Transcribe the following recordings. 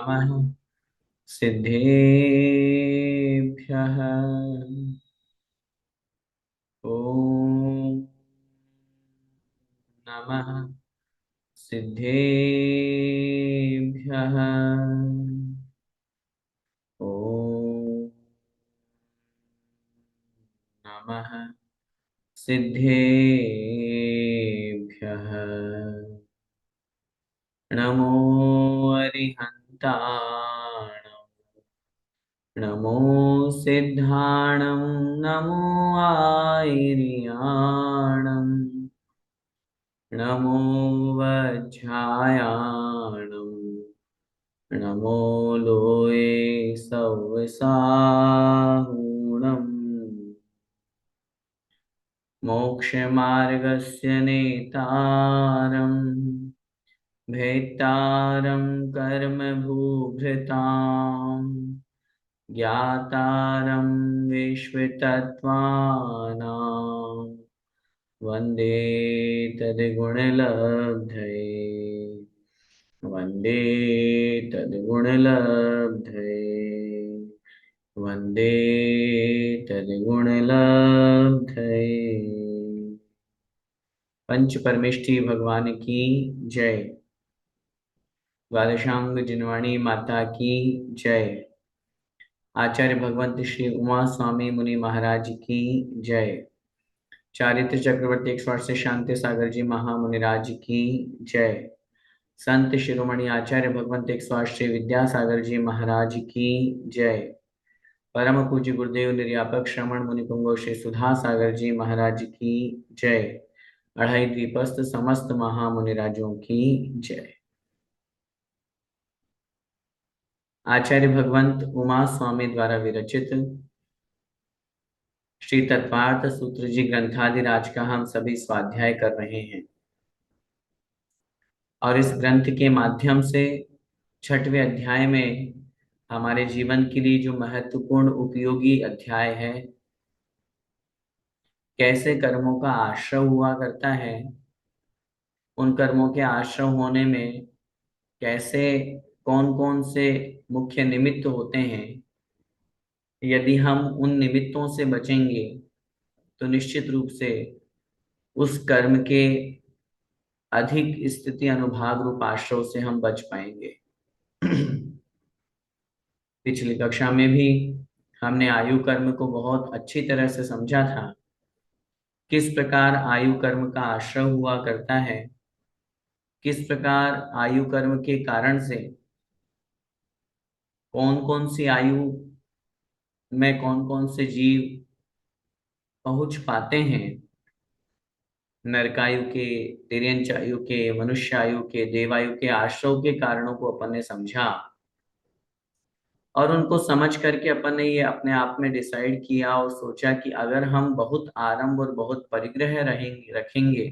नमः सिद्धेभ्यः। ॐ नमः सिद्धेभ्यः। ॐ नमः सिद्धेभ्यः। नमो अरिहन्ताणं नमो सिद्धाणं नमो आयर्याणं नमो वज्झायाणं नमो लोये सव्यसाहूणम् मोक्षमार्गस्य नेतारम् भेत्तारं कर्मभूभृताम् ज्ञातारं विश्वतत्त्वानां वन्दे तद्गुणलब्धये। वन्दे तद्गुणलब्धये। वन्दे तद्गुणलब्धये। पंच परमेष्ठी भगवान की जय। द्वादशांग जिनवाणी माता की जय। आचार्य भगवंत श्री उमा स्वामी मुनि महाराज की जय। चारित्र चक्रवर्ती 108 से शांति सागर जी महामुनिराज की जय। संत शिरोमणि आचार्य भगवंत 108 श्री विद्यासागर जी महाराज की जय। परम पूज्य गुरुदेव निर्यापक श्रमण मुनि पुंगव श्री सुधा सागर जी महाराज की जय। अढ़ाई द्वीपस्थ समस्त महामुनिराजों की जय। आचार्य भगवंत उमा स्वामी द्वारा विरचित श्री तत्पार्थ सूत्र जी ग्रंथादिराज का हम सभी स्वाध्याय कर रहे हैं और इस ग्रंथ के माध्यम से छठवें अध्याय में हमारे जीवन के लिए जो महत्वपूर्ण उपयोगी अध्याय है, कैसे कर्मों का आश्रय हुआ करता है, उन कर्मों के आश्रय होने में कैसे कौन कौन से मुख्य निमित्त होते हैं, यदि हम उन निमित्तों से बचेंगे तो निश्चित रूप से उस कर्म के अधिक स्थिति अनुभाग रूप आश्रय से हम बच पाएंगे। पिछली कक्षा में भी हमने आयु कर्म को बहुत अच्छी तरह से समझा था। किस प्रकार आयु कर्म का आश्रय हुआ करता है, किस प्रकार आयु कर्म के कारण से कौन कौन सी आयु में कौन कौन से जीव पहुंच पाते हैं, नरकायु के, तिर्यंच आयु के, मनुष्य आयु के, देवायु के आश्रय के कारणों को अपन ने समझा और उनको समझ करके अपन ने ये अपने आप में डिसाइड किया और सोचा कि अगर हम बहुत आरंभ और बहुत परिग्रह रखेंगे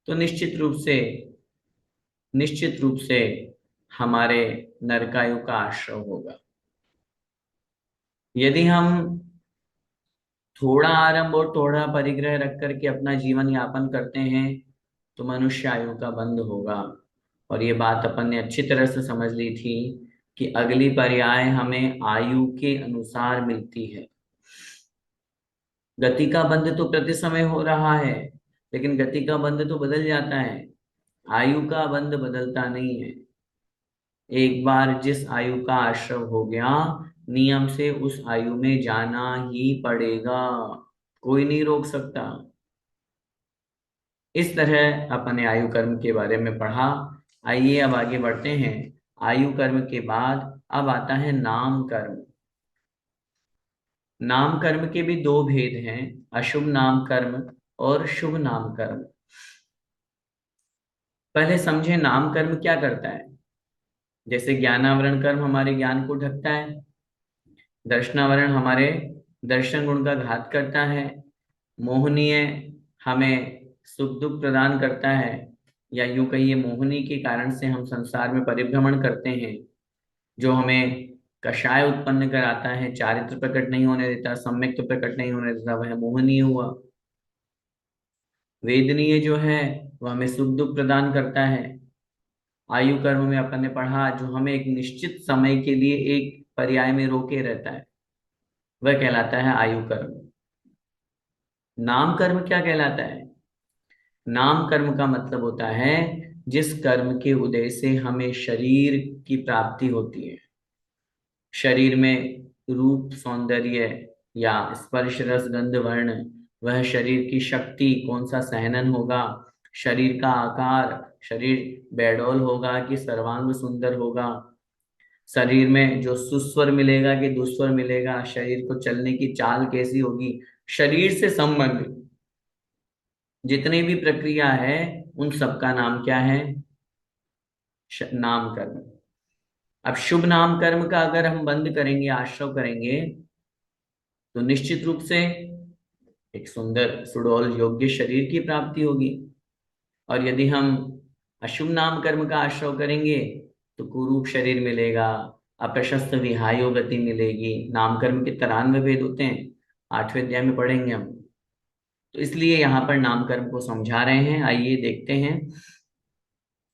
तो निश्चित रूप से हमारे नरकायु का आश्रय होगा। यदि हम थोड़ा आरंभ और थोड़ा परिग्रह रख करके अपना जीवन यापन करते हैं तो मनुष्य आयु का बंध होगा। और ये बात अपन ने अच्छी तरह से समझ ली थी कि अगली पर्याय हमें आयु के अनुसार मिलती है। गति का बंध तो प्रति समय हो रहा है, लेकिन गति का बंध तो बदल जाता है, आयु का बंध बदलता नहीं है। एक बार जिस आयु का आश्रय हो गया, नियम से उस आयु में जाना ही पड़ेगा, कोई नहीं रोक सकता। इस तरह अपने आयु कर्म के बारे में पढ़ा। आइए अब आगे बढ़ते हैं। आयु कर्म के बाद अब आता है नाम कर्म। नाम कर्म के भी दो भेद हैं, अशुभ नाम कर्म और शुभ नाम कर्म। पहले समझे नाम कर्म क्या करता है। जैसे ज्ञानावरण कर्म हमारे ज्ञान को ढकता है, दर्शनावरण हमारे दर्शन गुण का घात करता है, मोहनीय हमें सुख दुख प्रदान करता है, या यूं कहिए मोहनी के कारण से हम संसार में परिभ्रमण करते हैं, जो हमें कषाय उत्पन्न कराता है, चारित्र प्रकट नहीं होने देता, सम्यक तो प्रकट नहीं होने देता, वह मोहनीय हुआ। वेदनीय जो है वह हमें सुख दुख प्रदान करता है, आयु कर्म में अपन ने पढ़ा, जो हमें एक निश्चित समय के लिए एक पर्याय में रोके रहता है, वह कहलाता है आयु कर्म। नाम कर्म क्या कहलाता है? नाम कर्म का मतलब होता है जिस कर्म के उदय से हमें शरीर की प्राप्ति होती है। शरीर में रूप सौंदर्य या स्पर्श रस गंध वर्ण, वह शरीर की शक्ति, कौन सा सहनन होगा, शरीर का आकार, शरीर बेडौल होगा कि सर्वांग सुंदर होगा, शरीर में जो सुस्वर मिलेगा कि दुस्वर मिलेगा, शरीर को चलने की चाल कैसी होगी, शरीर से संबंधित जितनी भी प्रक्रिया है उन सबका नाम क्या है? नाम कर्म। अब शुभ नाम कर्म का अगर हम बंद करेंगे, आश्रव करेंगे, तो निश्चित रूप से एक सुंदर सुडौल योग्य शरीर की प्राप्ति होगी। और यदि हम अशुभ नाम कर्म का आश्रव करेंगे तो कुरूप शरीर मिलेगा, अप्रशस्त विहायो गति मिलेगी। नाम कर्म के 93 भेद होते हैं, 8वें अध्याय में पढ़ेंगे हम। तो इसलिए यहाँ पर नाम कर्म को समझा रहे हैं। आइए देखते हैं।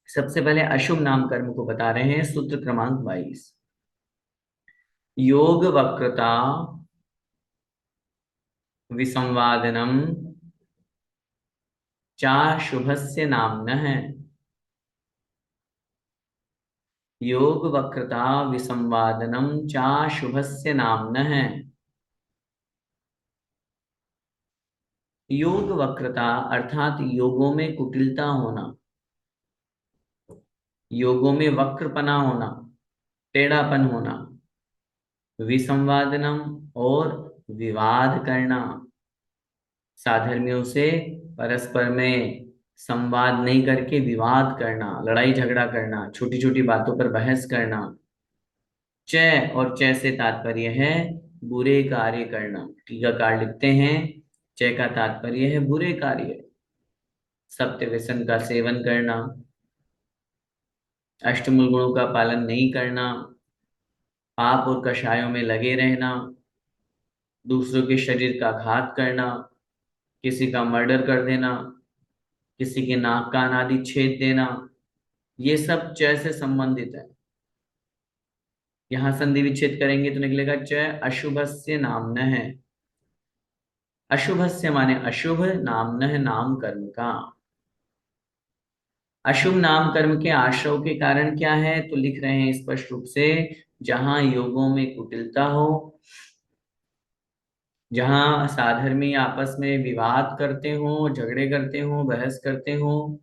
सबसे पहले अशुभ नाम कर्म को बता रहे हैं, सूत्र क्रमांक 22। योग वक्रता विसंवादनम चा शुभस्य नाम्नः। योग वक्रता विसंवादनम चा शुभस्य नाम्नः। योग वक्रता अर्थात योगों में कुटिलता होना, योगों में वक्रपना होना, टेढ़ापन होना। विसंवादनम और विवाद करना, साधर्मियों से परस्पर में संवाद नहीं करके विवाद करना, लड़ाई झगड़ा करना, छोटी छोटी बातों पर बहस करना। च और च से तात्पर्य है बुरे कार्य करना। टीकाकार लिखते हैं च का तात्पर्य है बुरे कार्य, सत्य व्यसन का सेवन करना, अष्टमूल गुणों का पालन नहीं करना, पाप और कषायों में लगे रहना, दूसरों के शरीर का घात करना, किसी का मर्डर कर देना, किसी के नाक कान आदि छेद देना, ये सब च से संबंधित है। यहां संधि विच्छेद करेंगे तो निकलेगा च अशुभस्य नाम्नः है। अशुभस्य माने अशुभ, नाम्नः नाम कर्म का। अशुभ नाम कर्म के आश्रव के कारण क्या है, तो लिख रहे हैं स्पष्ट रूप से, जहां योगों में कुटिलता हो, जहां साधर्मी आपस में विवाद करते हो, झगड़े करते हो, बहस करते हो,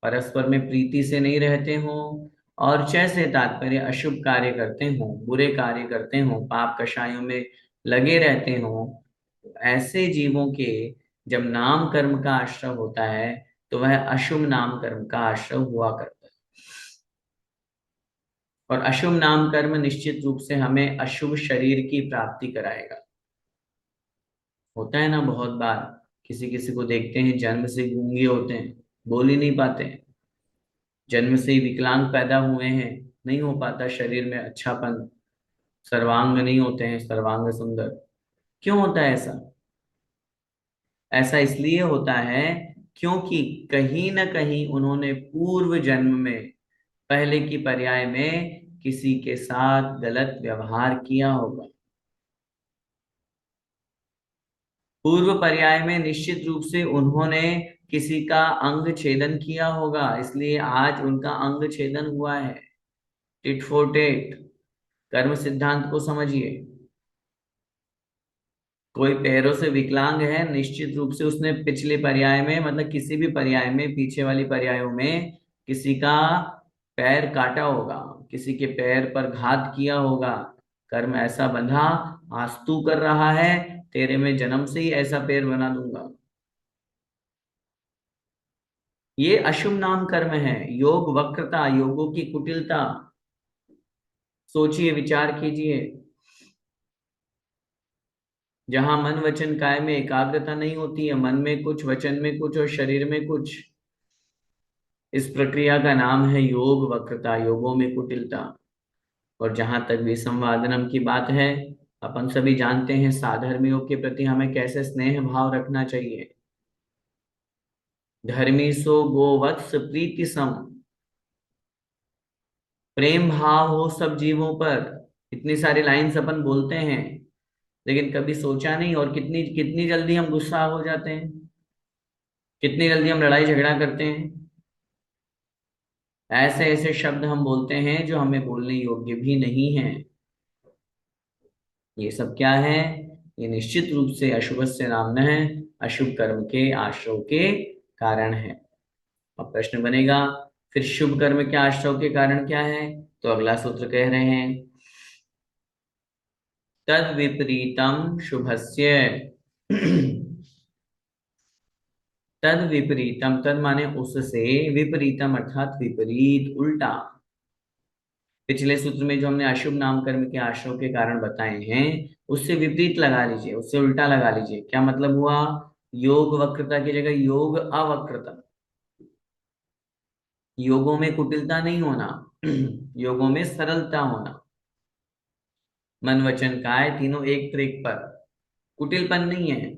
परस्पर में प्रीति से नहीं रहते हो, और च से तात्पर्य अशुभ कार्य करते हो, बुरे कार्य करते हो, पाप कषायों में लगे रहते हो, ऐसे जीवों के जब नाम कर्म का आश्रय होता है तो वह अशुभ नाम कर्म का आश्रय हुआ करता है। और अशुभ नाम कर्म निश्चित रूप से हमें अशुभ शरीर की प्राप्ति कराएगा। होता है ना, बहुत बार किसी किसी को देखते हैं जन्म से गूंगे होते हैं, बोल ही नहीं पाते हैं, जन्म से ही विकलांग पैदा हुए हैं, नहीं हो पाता शरीर में अच्छापन, सर्वांग नहीं होते हैं सर्वांग सुंदर। क्यों होता है ऐसा? ऐसा इसलिए होता है क्योंकि कहीं ना कहीं उन्होंने पूर्व जन्म में, पहले की पर्याय में किसी के साथ गलत व्यवहार किया होगा। पूर्व पर्याय में निश्चित रूप से उन्होंने किसी का अंग छेदन किया होगा, इसलिए आज उनका अंग छेदन हुआ है। टिट फॉर टेट, कर्म सिद्धांत को समझिए। कोई पैरों से विकलांग है, निश्चित रूप से उसने पिछले पर्याय में, मतलब किसी भी पर्याय में, पीछे वाली पर्यायों में किसी का पैर काटा होगा, किसी के पैर पर घात किया होगा। कर्म ऐसा बंधा, आज तू कर रहा है, तेरे में जन्म से ही ऐसा पैर बना दूंगा। ये अशुभ नाम कर्म है। योग वक्रता, योगों की कुटिलता। सोचिए, विचार कीजिए, जहां मन वचन काय में एकाग्रता नहीं होती है, मन में कुछ, वचन में कुछ और शरीर में कुछ, इस प्रक्रिया का नाम है योग वक्रता, योगों में कुटिलता। और जहां तक विसंवादनम की बात है, अपन सभी जानते हैं साधर्मियों के प्रति हमें कैसे स्नेह भाव रखना चाहिए। धर्मी सो गोवत्स प्रीति सम, प्रेम भाव हो सब जीवों पर। इतनी सारी लाइंस अपन बोलते हैं, लेकिन कभी सोचा नहीं, और कितनी कितनी जल्दी हम गुस्सा हो जाते हैं, कितनी जल्दी हम लड़ाई झगड़ा करते हैं। ऐसे ऐसे शब्द हम बोलते हैं जो हमें बोलने योग्य भी नहीं है। ये सब क्या है? ये निश्चित रूप से अशुभ से नाम है, अशुभ कर्म के आश्रव के कारण है। अब प्रश्न बनेगा, फिर शुभ कर्म के आश्रव के कारण क्या है? तो अगला सूत्र कह रहे हैं, तद विपरीतम शुभस्य। तद विपरीतम, तद माने उससे, विपरीतम अर्थात विपरीत, उल्टा। पिछले सूत्र में जो हमने अशुभ नाम कर्म के आश्रव के कारण बताए हैं, उससे विपरीत लगा लीजिए, उससे उल्टा लगा लीजिए। क्या मतलब हुआ? योग वक्रता की जगह योग अवक्रता। योगों में कुटिलता नहीं होना, योगों में सरलता होना। मन वचन काय तीनों एक ट्रैक पर, कुटिलपन नहीं है।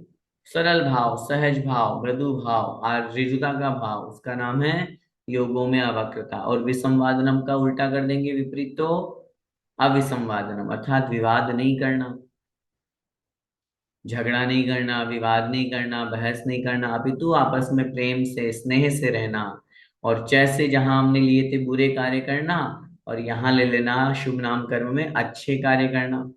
सरल भाव, सहज भाव, मृदु भाव और ऋजुता का भाव, उसका नाम है योगों में अवक्रता। और विसंवादनम का उल्टा कर देंगे विपरीत, तो अविसंवादनम अर्थात विवाद नहीं करना, झगड़ा नहीं करना, विवाद नहीं करना, बहस नहीं करना, अपितु आपस में प्रेम से स्नेह से रहना। और जैसे जहां हमने लिए थे बुरे कार्य करना, और यहाँ ले लेना शुभ नाम कर्म में अच्छे कार्य करना।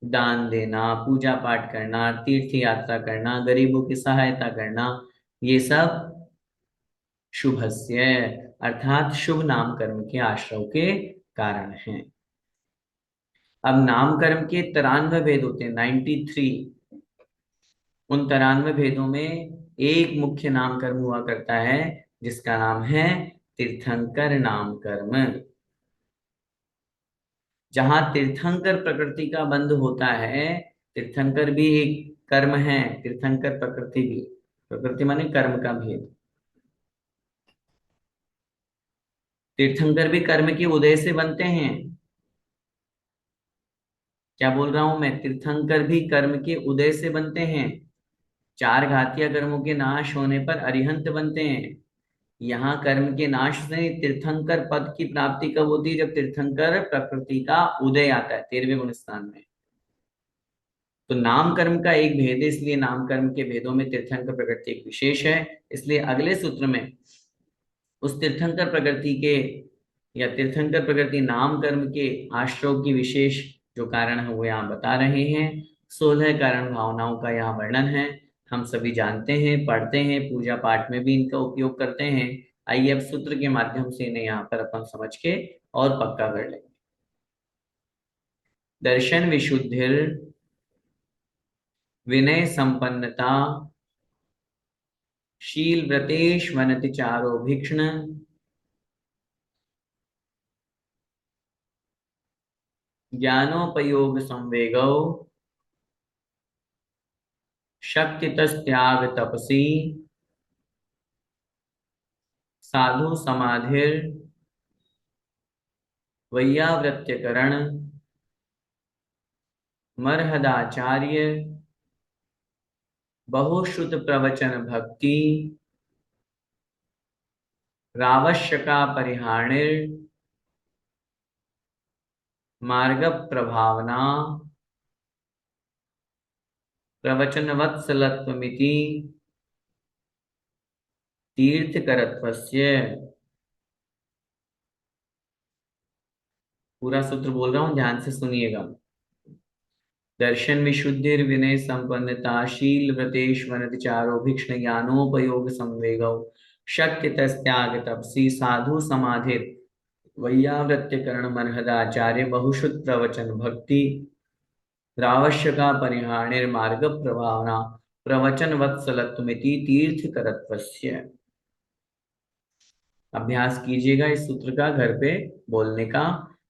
दान देना, पूजा पाठ करना, तीर्थ यात्रा करना, गरीबों की सहायता करना, ये सब शुभस्य अर्थात शुभ नाम कर्म के आश्रव के कारण हैं। अब नाम कर्म के 93 भेद होते हैं, 93। उन 93 भेदों में एक मुख्य नाम कर्म हुआ करता है, जिसका नाम है तीर्थंकर नाम कर्म। जहां तीर्थंकर प्रकृति का बंध होता है, तीर्थंकर भी एक कर्म है, तीर्थंकर प्रकृति भी, प्रकृति माने कर्म का भेद। तीर्थंकर भी कर्म के उदय से बनते हैं। क्या बोल रहा हूं मैं? तीर्थंकर भी कर्म के उदय से बनते हैं। चार घातीय कर्मों के नाश होने पर अरिहंत बनते हैं। यहाँ कर्म के नाश से तीर्थंकर पद की प्राप्ति कब होती है? जब तीर्थंकर प्रकृति का उदय आता है 13वें गुण स्थान में। तो नाम कर्म का एक भेद है, इसलिए नाम कर्म के भेदों में तीर्थंकर प्रकृति एक विशेष है। इसलिए अगले सूत्र में उस तीर्थंकर प्रकृति के, या तीर्थंकर प्रकृति नाम कर्म के आश्रव की विशेष जो कारण है वो यहाँ बता रहे हैं। 16 कारण भावनाओं का यहाँ वर्णन है। हम सभी जानते हैं, पढ़ते हैं, पूजा पाठ में भी इनका उपयोग करते हैं। आइए अब सूत्र के माध्यम से इन्हें यहाँ पर अपन समझ के और पक्का कर लेंगे। दर्शन विशुद्धिर, विनय संपन्नता, शील व्रतेश वनति चारो भिक्षण, ज्ञानोपयोग संवेगौ, शक्ति त्याग तपसी, साधु समाधिर, वैयावृत्यकरण, मरहदाचार्य, बहुश्रुत प्रवचन भक्ति, रावश्यका परिहाणिर, मार्ग प्रभावना, प्रवचन वत्सलत्वमिति, तीर्थकरत्वस्य। पूरा सूत्र बोल रहा हूं, ध्यान से सुनिएगा। दर्शन विशुद्धिर, विनय संपन्नता, शील व्रतेश्वरति चारो भिक्षण, ज्ञानोपयोग संवेगौ, शक्ति त्याग तपसी, साधु समाधिर, वैयावृत्यकरण, मरहदाचार्य, बहुश्रुत प्रवचन भक्ति, रावश्यका परिहाणिर, मार्ग प्रभावना, प्रवचन वत्सलत्वमिति, तीर्थ करत्वस्य। अभ्यास कीजिएगा इस सूत्र का घर पे बोलने का।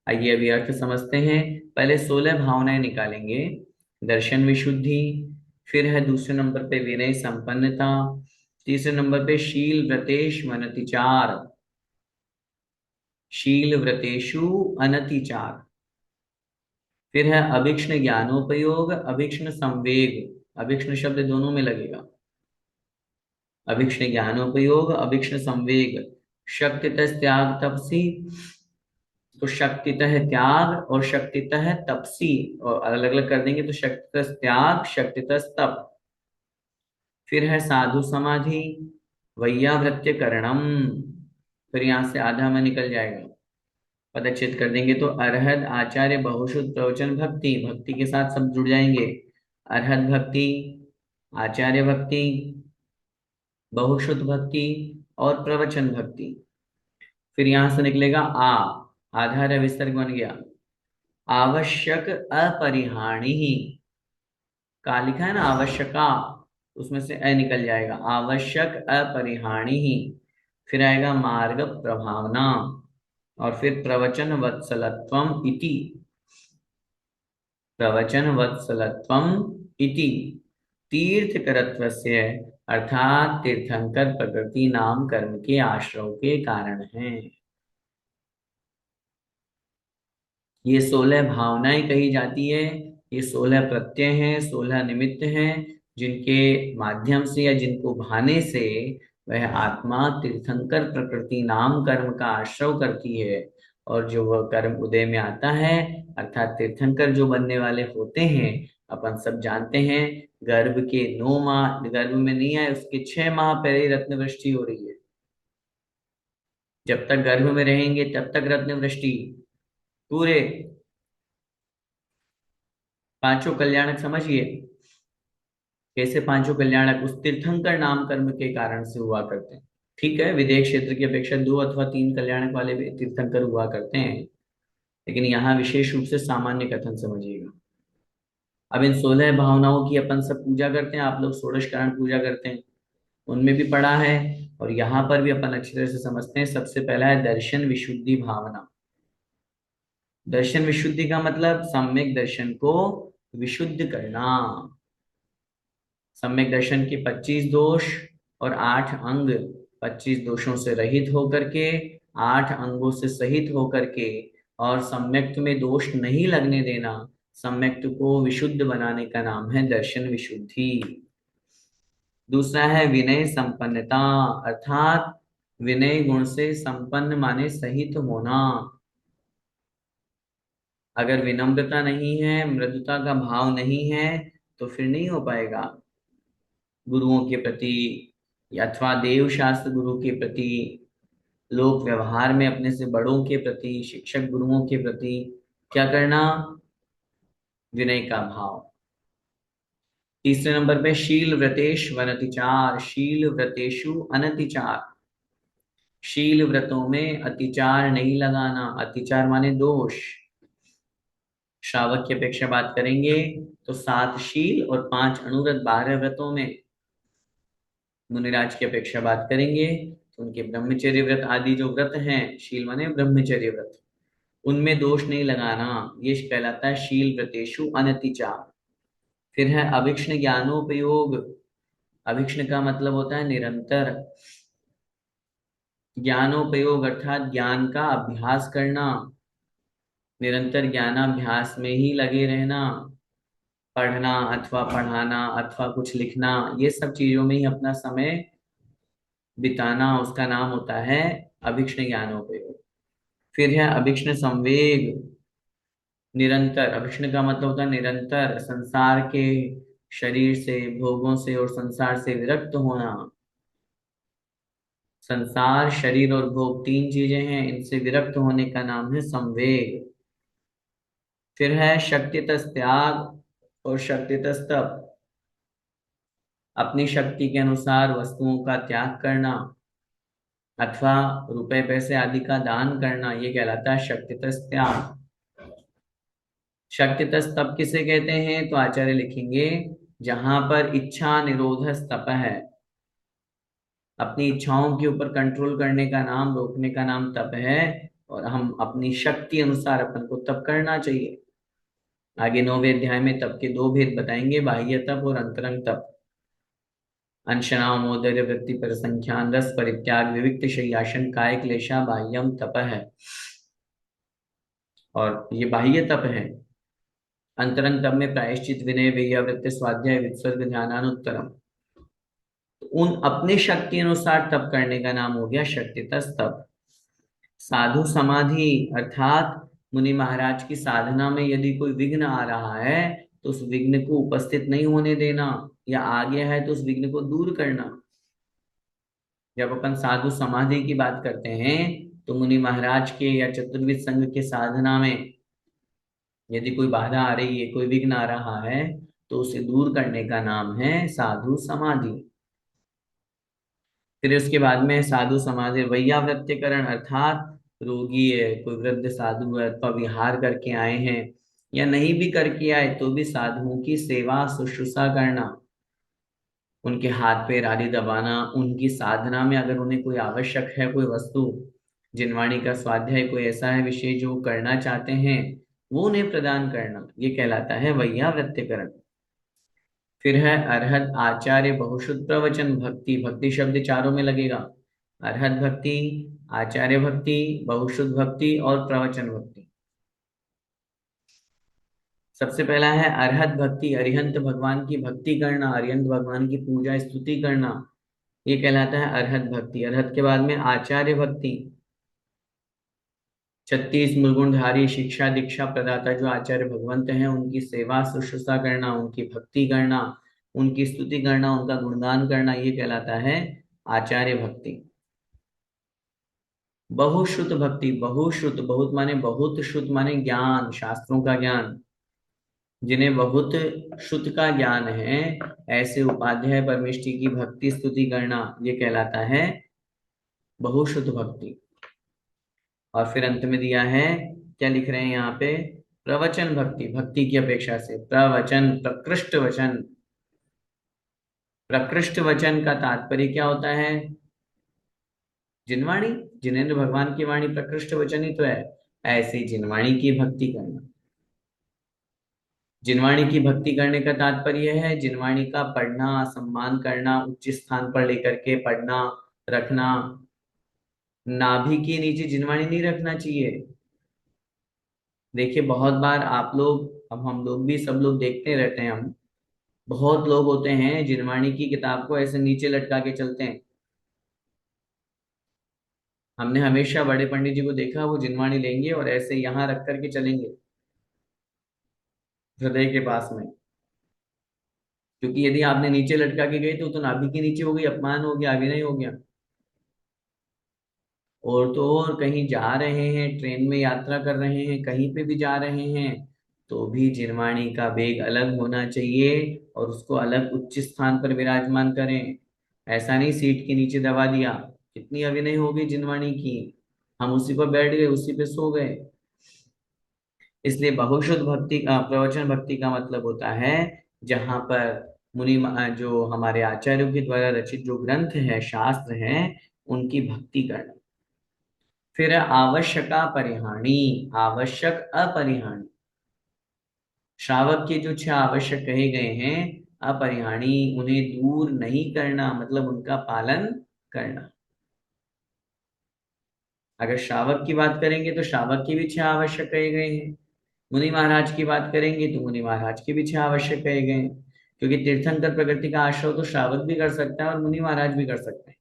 आइए अभी अर्थ समझते हैं। पहले 16 भावनाएं निकालेंगे। दर्शन विशुद्धि, फिर है दूसरे नंबर पे विनय संपन्नता, तीसरे नंबर पे शील व्रतेश अनतिचार, शील व्रतेषु अनतिचार, फिर है अभीक्ष्ण ज्ञानोपयोग, अभीक्ष्ण संवेग, अभीक्ष्ण शब्द दोनों में लगेगा, अभीक्ष्ण ज्ञानोपयोग, अभीक्ष्ण संवेग, शक्ति त्याग तपसी, तो शक्तितः त्याग और शक्तितः तपसी, और अलग अलग कर देंगे तो शक्तितः त्याग, शक्तितः तप। फिर है साधु समाधि, वैयावृत्य करणम। फिर यहां से आधा में निकल जाएगा, पदच्छेद कर देंगे तो अरहद आचार्य बहुश्रुत प्रवचन भक्ति, भक्ति के साथ सब जुड़ जाएंगे। अरहत भक्ति, आचार्य भक्ति, बहुश्रुत भक्ति और प्रवचन भक्ति। फिर यहां से निकलेगा आधार विसर्ग बन गया। आवश्यक अपरिहाणी, का लिखा है ना आवश्यका, उसमें से अ निकल जाएगा, आवश्यक अपरिहाणी ही। फिर आएगा मार्ग प्रभावना, और फिर प्रवचन वत्सलत्वम इति, प्रवचन वत्सलत्वम इति तीर्थकरत्वस्य, अर्थात तीर्थंकर प्रकृति नाम कर्म के आश्रव के कारण है। ये 16 भावनाएं कही जाती है, ये 16 प्रत्यय हैं, 16 निमित्त हैं, जिनके माध्यम से या जिनको भाने से वह आत्मा तीर्थंकर प्रकृति नाम कर्म का आश्रव करती है। और जो वह कर्म उदय में आता है, अर्थात तीर्थंकर जो बनने वाले होते हैं, अपन सब जानते हैं, गर्भ के 9 माह, गर्भ में नहीं आए उसके 6 माह पहले ही रत्न वृष्टि हो रही है। जब तक गर्भ में रहेंगे तब तक रत्न वृष्टि, पूरे पांचों कल्याणक समझिए, कैसे पांचों कल्याणक उस तीर्थंकर नाम कर्म के कारण से हुआ करते हैं। ठीक है, विदेह क्षेत्र की अपेक्षा 2 अथवा 3 कल्याणक वाले भी तीर्थंकर हुआ करते हैं, लेकिन यहाँ विशेष रूप से सामान्य कथन समझिएगा। अब इन 16 भावनाओं की अपन सब पूजा करते हैं, आप लोग षोडश कारण पूजा करते हैं, उनमें भी पढ़ा है, और यहाँ पर भी अपन अच्छी तरह से समझते हैं। सबसे पहला है दर्शन विशुद्धि भावना। दर्शन विशुद्धि का मतलब सम्यक दर्शन को विशुद्ध करना। सम्यक दर्शन के 25 दोष और 8 अंग, 25 दोषों से रहित होकर के, 8 अंगों से सहित होकर के, और सम्यक्त में दोष नहीं लगने देना, सम्यक्त को विशुद्ध बनाने का नाम है दर्शन विशुद्धि। दूसरा है विनय संपन्नता, अर्थात विनय गुण से संपन्न माने सहित होना। अगर विनम्रता नहीं है, मृदुता का भाव नहीं है, तो फिर नहीं हो पाएगा गुरुओं के प्रति, अथवा देव शास्त्र गुरु के प्रति, लोक व्यवहार में अपने से बड़ों के प्रति, शिक्षक गुरुओं के प्रति क्या करना, विनय का भाव। तीसरे नंबर पे शील व्रतेश अनतिचार, शील व्रतेषु अनतिचार, शील व्रतों में अतिचार नहीं लगाना, अतिचार माने दोष। श्रावक की अपेक्षा बात करेंगे तो 7 शील और 5 अनुव्रत 12 व्रतों में, मुनिराज की अपेक्षा बात करेंगे तो उनके ब्रह्मचर्य व्रत आदि जो व्रत हैं, शील माने ब्रह्मचर्य व्रत, उनमें दोष नहीं लगाना, ये कहलाता है शील व्रतेषु अनतिचार। फिर है अभीक्ष्ण ज्ञानोपयोग। अभीक्ष्ण का मतलब होता है निरंतर, ज्ञानोपयोग अर्थात ज्ञान का अभ्यास करना, निरंतर ज्ञानाभ्यास में ही लगे रहना, पढ़ना अथवा पढ़ाना अथवा कुछ लिखना, ये सब चीजों में ही अपना समय बिताना, उसका नाम होता है अभीक्ष्ण ज्ञानोपयोग। फिर है अभीक्ष्ण संवेग, निरंतर, अभीक्ष्ण का मतलब होता है निरंतर संसार के, शरीर से, भोगों से और संसार से विरक्त होना। संसार, शरीर और भोग 3 चीजें हैं, इनसे विरक्त होने का नाम है संवेग। फिर है शक्तितस त्याग और शक्तितस तप, अपनी शक्ति के अनुसार वस्तुओं का त्याग करना अथवा रुपए पैसे आदि का दान करना, ये कहलाता है शक्तितस त्याग। शक्तितस तप किसे कहते हैं, तो आचार्य लिखेंगे जहां पर इच्छा निरोधस तप है, अपनी इच्छाओं के ऊपर कंट्रोल करने का नाम, रोकने का नाम तप है, और हम अपनी शक्ति अनुसार अपन को तप करना चाहिए। आगे 9वें अध्याय में तप के 2 भेद बताएंगे, बाह्य तप और अंतरंग तप। अनशनाव मोदर्य वृत्ति पर संख्यान रस परित्याग विविक्त शय्यासन काय क्लेशा बाह्यम तप है, और ये बाह्य तप है। अंतरंग तप में प्रायश्चित विनय वेयवृत्ति स्वाध्याय वित्सर्ग ध्यानानुत्तरम, उन अपने शक्ति अनुसार तप करने का नाम हो गया शक्तितस तप। साधु समाधि अर्थात मुनि महाराज की साधना में यदि कोई विघ्न आ रहा है तो उस विघ्न को उपस्थित नहीं होने देना, या आ गया है तो उस विघ्न को दूर करना। जब अपन साधु समाधि की बात करते हैं तो मुनि महाराज के या चतुर्विद संघ के साधना में यदि कोई बाधा आ रही है, कोई विघ्न आ रहा है, तो उसे दूर करने का नाम है साधु समाधि। फिर उसके बाद में साधु समाधि वैयावृत्यकरण अर्थात रोगी है, कोई वृद्ध साधु है तो विहार करके आए हैं, या नहीं भी करके आए तो भी साधुओं की सेवा शुश्रूषा करना, उनके हाथ पैर आदि दबाना, उनकी साधना में अगर उन्हें कोई आवश्यक है, कोई वस्तु, जिनवाणी का स्वाध्याय कोई ऐसा है विषय जो करना चाहते हैं, वो उन्हें प्रदान करना, ये कहलाता है वैयावृत्यकरण। फिर है अरहत आचार्य बहुशुद्ध प्रवचन भक्ति, भक्ति शब्द चारों में लगेगा। अरहत भक्ति, आचार्य भक्ति, बहुशुद्ध भक्ति और प्रवचन भक्ति। सबसे पहला है अरहत भक्ति, अरिहंत भगवान की भक्ति करना, अरिहंत भगवान की पूजा स्तुति करना, ये कहलाता है अरहत भक्ति। अरहत के बाद में आचार्य भक्ति, 36 मूलगुणधारी शिक्षा दीक्षा प्रदाता जो आचार्य भगवंत हैं उनकी सेवा शुश्रूषा करना, उनकी भक्ति करना, उनकी स्तुति करना, उनका गुणगान करना, ये कहलाता है आचार्य भक्ति। बहुश्रुत भक्ति, बहुश्रुत, बहुत माने बहुत, श्रुत माने ज्ञान, शास्त्रों का ज्ञान, जिन्हें बहुत श्रुत का ज्ञान है, ऐसे उपाध्याय परमेष्टि की भक्ति स्तुति करना, ये कहलाता है बहुश्रुत भक्ति। और फिर अंत में दिया है, क्या लिख रहे हैं यहाँ पे, प्रवचन भक्ति, भक्ति की अपेक्षा से प्रवचन, प्रकृष्ट वचन। प्रकृष्ट वचन का तात्पर्य क्या होता है, जिनवाणी, जिनेंद्र भगवान की वाणी प्रकृष्ट वचन ही तो है, ऐसी जिनवाणी की भक्ति करना। जिनवाणी की भक्ति करने का तात्पर्य है जिनवाणी का पढ़ना, सम्मान करना, उच्च स्थान पर लेकर के पढ़ना, रखना। नाभि के नीचे जिनवाणी नहीं रखना चाहिए। देखिए बहुत बार आप लोग, अब हम लोग भी, सब लोग देखते रहते हैं, हम बहुत लोग होते हैं जिनवाणी की किताब को ऐसे नीचे लटका के चलते हैं। हमने हमेशा बड़े पंडित जी को देखा, वो जिनवाणी लेंगे और ऐसे यहाँ रख करके चलेंगे हृदय के पास में, क्योंकि यदि आपने नीचे लटका के गए तो नाभि के नीचे हो गई, अपमान हो गया, अभिनय हो गया। और तो और कहीं जा रहे हैं, ट्रेन में यात्रा कर रहे हैं, कहीं पे भी जा रहे हैं, तो भी जिनवाणी का बेग अलग होना चाहिए और उसको अलग उच्च स्थान पर विराजमान करें। ऐसा नहीं सीट के नीचे दबा दिया, कितनी अभिनय हो गई जिनवाणी की, हम उसी पर बैठ गए, उसी पे सो गए। इसलिए बहुशुद्ध भक्ति का, प्रवचन भक्ति का मतलब होता है जहां पर जो हमारे आचार्यों के द्वारा रचित जो ग्रंथ है, शास्त्र हैं, उनकी भक्ति करना। फिर है आवश्यका परिहानी, आवश्यक अपरिहानी। श्रावक के जो 6 आवश्यक कहे गए हैं, अपरिहानी, उन्हें दूर नहीं करना, मतलब उनका पालन करना। अगर श्रावक की बात करेंगे तो श्रावक की भी 6 आवश्यक कहे गए हैं। मुनि महाराज की बात करेंगे तो मुनि महाराज के भी 6 आवश्यक कहे गए हैं, क्योंकि तीर्थंकर प्रकृति का आश्रय तो श्रावक भी कर सकता है और मुनि महाराज भी कर सकते हैं।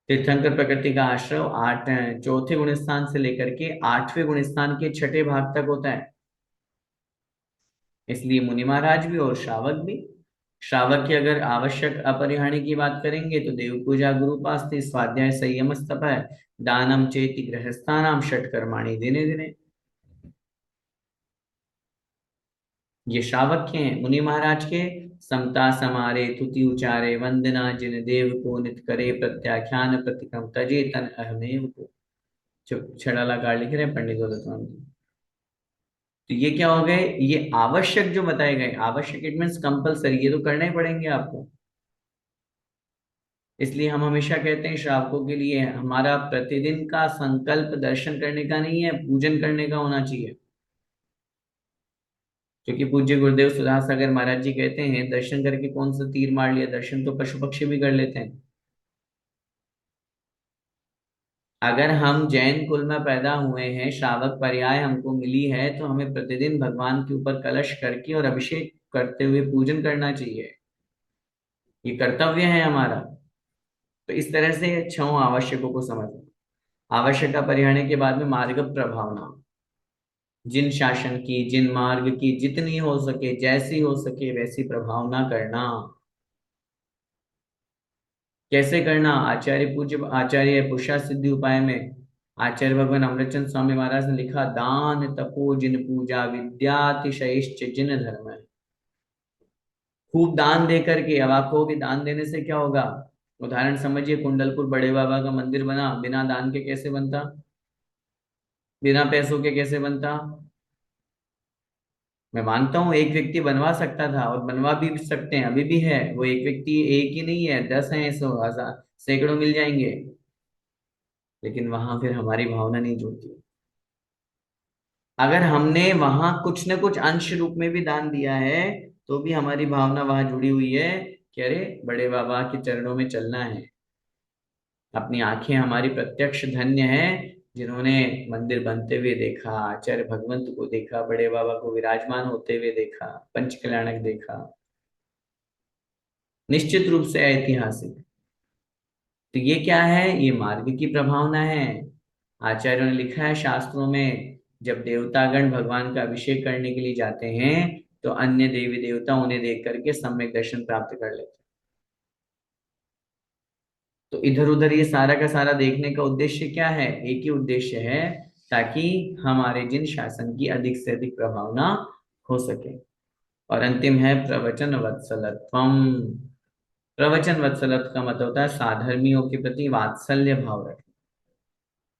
तीर्थंकर प्रकृति का आश्रय 8, चौथे गुण स्थान से लेकर के 8वें गुण स्थान के 6ठे भाग तक होता है। इसलिए मुनि महाराज भी और श्रावक भी। श्रावक की अगर आवश्यक अपरिहार्य की बात करेंगे तो देव पूजा, गुरुपास्ति, स्वाध्याय, संयम, तप है, दानम चेति गृहस्थानाम षटकर्माणि दिने दिने, ये श्रावक के हैं। मुनि महाराज के समता समारे, तुति उचारे, वंदना जिन देव को, नित करे प्रत्याख्यान, प्रतिक्रम तजे तन अहमेव को। छड़ाला कार लिख रहे हैं पंडित दौलत राम जी। तो ये क्या हो गए, ये आवश्यक जो बताए गए, आवश्यक इट मीन्स कंपलसरी, ये तो करना ही पड़ेंगे आपको। इसलिए हम हमेशा कहते हैं श्रावकों के लिए हमारा प्रतिदिन का संकल्प दर्शन करने का नहीं है, पूजन करने का होना चाहिए। क्योंकि पूज्य गुरुदेव सुधार सागर महाराज जी कहते हैं, दर्शन करके कौन सा तीर मार लिया, दर्शन तो पशु पक्षी भी कर लेते हैं। अगर हम जैन कुल में पैदा हुए हैं, श्रावक पर्याय हमको मिली है, तो हमें प्रतिदिन भगवान के ऊपर कलश करके और अभिषेक करते हुए पूजन करना चाहिए, ये कर्तव्य है हमारा। तो इस तरह से 6 आवश्यकों को समझना। आवश्यकता परिहरणे के बाद में मार्ग प्रभावना, जिन शासन की, जिन मार्ग की जितनी हो सके, जैसी हो सके वैसी प्रभावना करना। कैसे करना? आचार्य पूज्य आचार्य पुरुषा सिद्धि उपाय में आचार्य भगवान अमृतचंद स्वामी महाराज ने लिखा, दान तपो जिन पूजा विद्यातिशयश्च जिन धर्म है। खूब दान दे करके, अब आप कहोगे दान देने से क्या होगा? उदाहरण समझिए, कुंडलपुर बड़े बाबा का मंदिर बना, बिना दान के कैसे बनता? बिना पैसों के कैसे बनता? मैं मानता हूं एक व्यक्ति बनवा सकता था और बनवा भी सकते हैं, अभी भी है। वो एक व्यक्ति एक ही नहीं है, 10 हैं, 100 1000 सैकड़ों मिल जाएंगे। लेकिन वहां फिर हमारी भावना नहीं जुड़ती। अगर हमने वहां कुछ न कुछ अंश रूप में भी दान दिया है, तो भी हमारी भावना वहां जुड़ी हुई है कि अरे बड़े बाबा के चरणों में चलना है। अपनी आंखें हमारी प्रत्यक्ष धन्य है, जिन्होंने मंदिर बनते हुए देखा, आचार्य भगवंत को देखा, बड़े बाबा को विराजमान होते हुए देखा, पंच कल्याणक देखा। निश्चित रूप से ऐतिहासिक। तो ये क्या है? ये मार्ग की प्रभावना है। आचार्यों ने लिखा है शास्त्रों में, जब देवतागण भगवान का अभिषेक करने के लिए जाते हैं, तो अन्य देवी देवता उन्हें देख करके सम्यक दर्शन प्राप्त कर लेते हैं। तो इधर उधर ये सारा का सारा देखने का उद्देश्य क्या है? एक ही उद्देश्य है, ताकि हमारे जिन शासन की अधिक से अधिक प्रभावना हो सके। और अंतिम है प्रवचन वत्सलत्वम। प्रवचन वत्सलत्व का मतलब होता है साधर्मियों के प्रति वात्सल्य भाव रखना,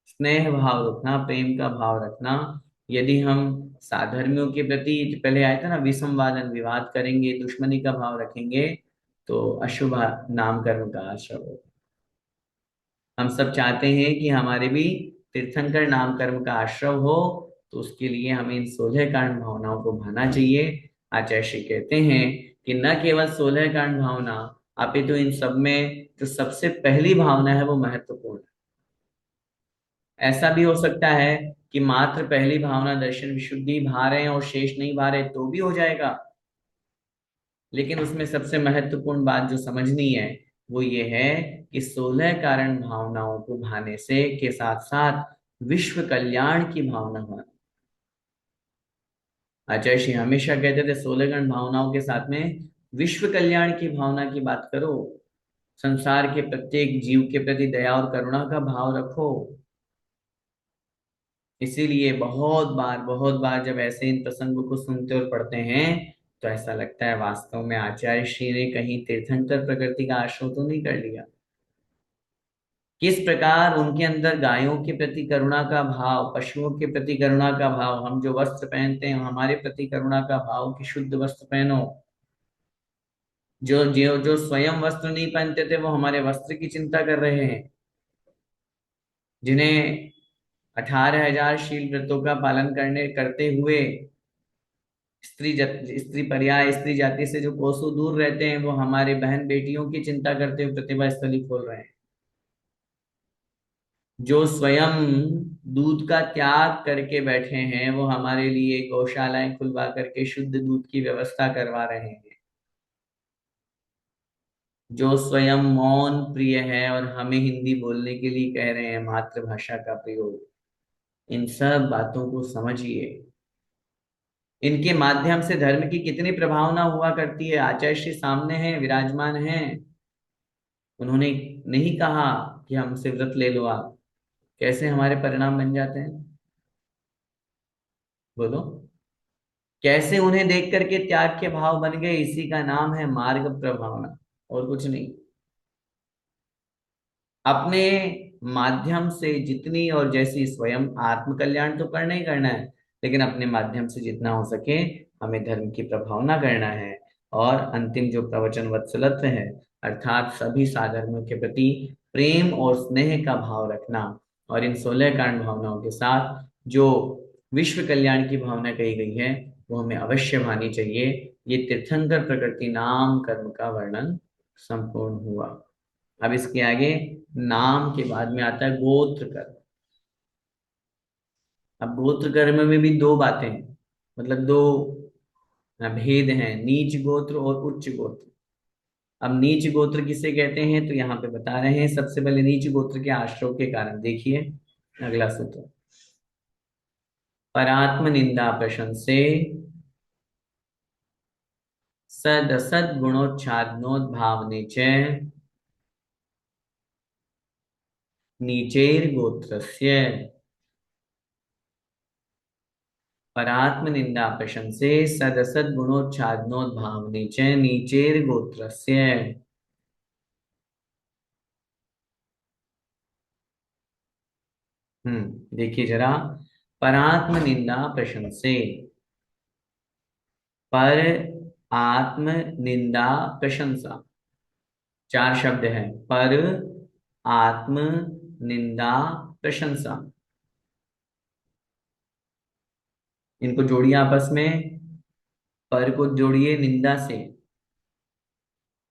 स्नेह भाव रखना, प्रेम का भाव रखना। यदि हम साधर्मियों के प्रति, पहले आया था ना, विसंवादन, विवाद करेंगे, दुश्मनी का भाव रखेंगे, तो अशुभ नाम कर्म का आश्रय होगा। हम सब चाहते हैं कि हमारे भी तीर्थंकर नाम कर्म का आश्रय हो, तो उसके लिए हमें इन 16 कारण भावनाओं को भाना चाहिए। आचार्य श्री कहते हैं कि न केवल 16 कारण भावना, अपितु इन सब में जो सबसे पहली भावना है वो महत्वपूर्ण है। ऐसा भी हो सकता है कि मात्र पहली भावना दर्शन विशुद्धि भा रहे हैं और शेष नहीं भा रहे, तो भी हो जाएगा। लेकिन उसमें सबसे महत्वपूर्ण बात जो समझनी है वो ये है कि 16 कारण भावनाओं को भाने से के साथ साथ विश्व कल्याण की भावना हो। आचार्य श्री हमेशा कहते थे 16 गण भावनाओं के साथ में विश्व कल्याण की भावना की बात करो। संसार के प्रत्येक जीव के प्रति दया और करुणा का भाव रखो। इसीलिए बहुत बार जब ऐसे इन प्रसंगों को सुनते और पढ़ते हैं, तो ऐसा लगता है वास्तव में आचार्य श्री ने कहीं तीर्थंकर प्रकृति का आश्रय तो नहीं कर लिया। किस प्रकार उनके अंदर गायों के प्रति करुणा का भाव, पशुओं के प्रति करुणा का भाव, हम जो वस्त्र पहनते हैं हमारे प्रति करुणा का भाव कि शुद्ध वस्त्र पहनो। जो जो जो स्वयं वस्त्र नहीं पहनते थे वो हमारे वस्त्र की चिंता कर रहे हैं। जिन्हें 18,000 शील व्रतों का पालन करने करते हुए स्त्री पर्याय स्त्री जाति से जो कोसों दूर रहते हैं, वो हमारे बहन बेटियों की चिंता करते हुए प्रतिभा स्थली खोल रहे हैं। जो स्वयं दूध का त्याग करके बैठे हैं, वो हमारे लिए गौशालाएं खुलवा करके शुद्ध दूध की व्यवस्था करवा रहे हैं। जो स्वयं मौन प्रिय है और हमें हिंदी बोलने के लिए कह रहे हैं, मातृभाषा का प्रयोग। इन सब बातों को समझिए। इनके माध्यम से धर्म की कितनी प्रभावना हुआ करती है। आचार्य श्री सामने हैं, विराजमान हैं। उन्होंने नहीं कहा कि हमसे व्रत ले लो आप। कैसे हमारे परिणाम बन जाते हैं? बोलो। कैसे उन्हें देख करके त्याग के भाव बन गए? इसी का नाम है मार्ग प्रभावना, और कुछ नहीं। अपने माध्यम से जितनी और जैसी, स्वयं आत्म कल्याण तो करना ही करना है, लेकिन अपने माध्यम से जितना हो सके हमें धर्म की प्रभावना करना है। और अंतिम जो प्रवचन वत्सलत्व है, अर्थात सभी साधर्मों के प्रति प्रेम और स्नेह का भाव रखना। और इन 16 कारण भावनाओं के साथ जो विश्व कल्याण की भावना कही गई है, वो हमें अवश्य माननी चाहिए। ये तीर्थंकर प्रकृति नाम कर्म का वर्णन संपूर्ण हुआ। अब इसके आगे नाम के बाद में आता है गोत्र कर्म। अब गोत्र कर्म में भी दो बातें हैं, मतलब दो भेद हैं, नीच गोत्र और उच्च गोत्र। अब नीच गोत्र किसे कहते हैं, तो यहाँ पे बता रहे हैं। सबसे पहले नीच गोत्र के आश्रय के कारण देखिए। अगला सूत्र। परात्म निंदा प्रशंसे सदसद गुणोच्छादनोद्भावने च नीचैर्गोत्रस्य। परात्मनिंदा प्रशंसे सदसद गुणोच्छादनोद्भावने च नीचैर्गोत्रस्य। देखिए जरा। परात्म निंदा प्रशंसे। पर आत्म निंदा प्रशंसा, चार शब्द हैं। पर आत्म निंदा प्रशंसा, इनको जोड़िए आपस में। पर को जोड़िए निंदा से।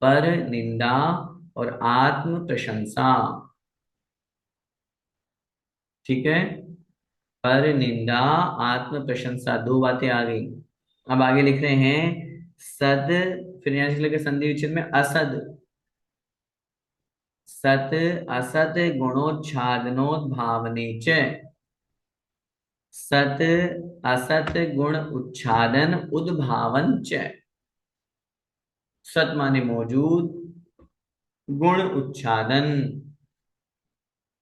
पर निंदा और आत्म प्रशंसा। ठीक है। पर निंदा आत्म प्रशंसा, दो बातें आ गई। अब आगे लिख रहे हैं सद, फिर यहां से लेकर संधि विच्छेद में असद। सत असत गुणोच्छादनोद्भावने च। सत असत गुण उच्छादन उद्भावन च। सत माने मौजूद, गुण उच्छादन,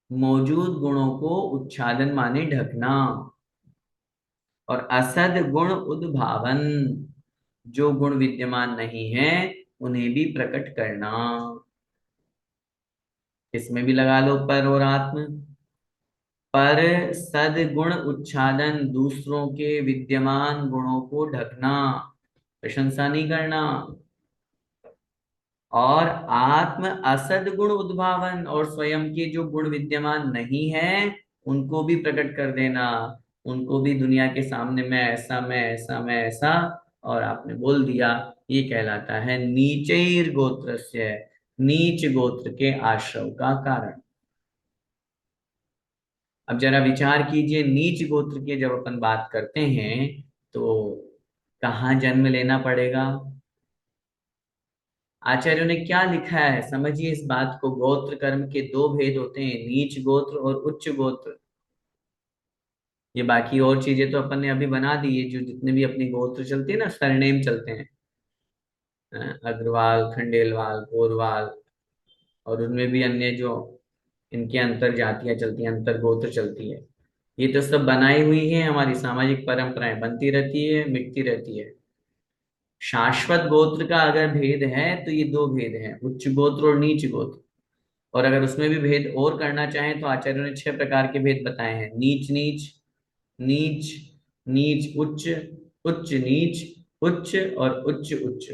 मौजूद गुणों को उच्छादन माने ढकना, और असद गुण उद्भावन, जो गुण विद्यमान नहीं है उन्हें भी प्रकट करना। इसमें भी लगा लो पर और आत्म। पर सदगुण उच्छादन, दूसरों के विद्यमान गुणों को ढकना, प्रशंसा नहीं करना। और आत्म असद गुण उद्भावन, और स्वयं के जो गुण विद्यमान नहीं है उनको भी प्रकट कर देना। उनको भी दुनिया के सामने मैं ऐसा, मैं ऐसा, मैं ऐसा, और आपने बोल दिया। ये कहलाता है नीचैर गोत्रस्य, नीच गोत्र के आश्रव का कारण। अब जरा विचार कीजिए, नीच गोत्र की जब अपन बात करते हैं तो कहाँ जन्म लेना पड़ेगा। आचार्यों ने क्या लिखा है समझिए इस बात को। गोत्र कर्म के दो भेद होते हैं, नीच गोत्र और उच्च गोत्र। ये बाकी और चीजें तो अपन ने अभी बना दी है, जो जितने भी अपनी गोत्र चलती है ना, सरनेम चलते हैं। अग्रवाल, खंडेलवाल, कोरवाल, और उनमें भी अन्य जो इनकी अंतर जातियां चलती हैं, अंतर गोत्र चलती है। ये तो सब बनाई हुई है, हमारी सामाजिक परंपराएं बनती रहती है, मिटती रहती है। शाश्वत गोत्र का अगर भेद है तो ये दो भेद हैं, उच्च गोत्र और नीच गोत्र। और अगर उसमें भी भेद और करना चाहें तो आचार्यों ने 6 प्रकार के भेद बताए हैं। नीच नीच, नीच नीच उच्च, उच्च नीच, उच्च और उच्च उच्च।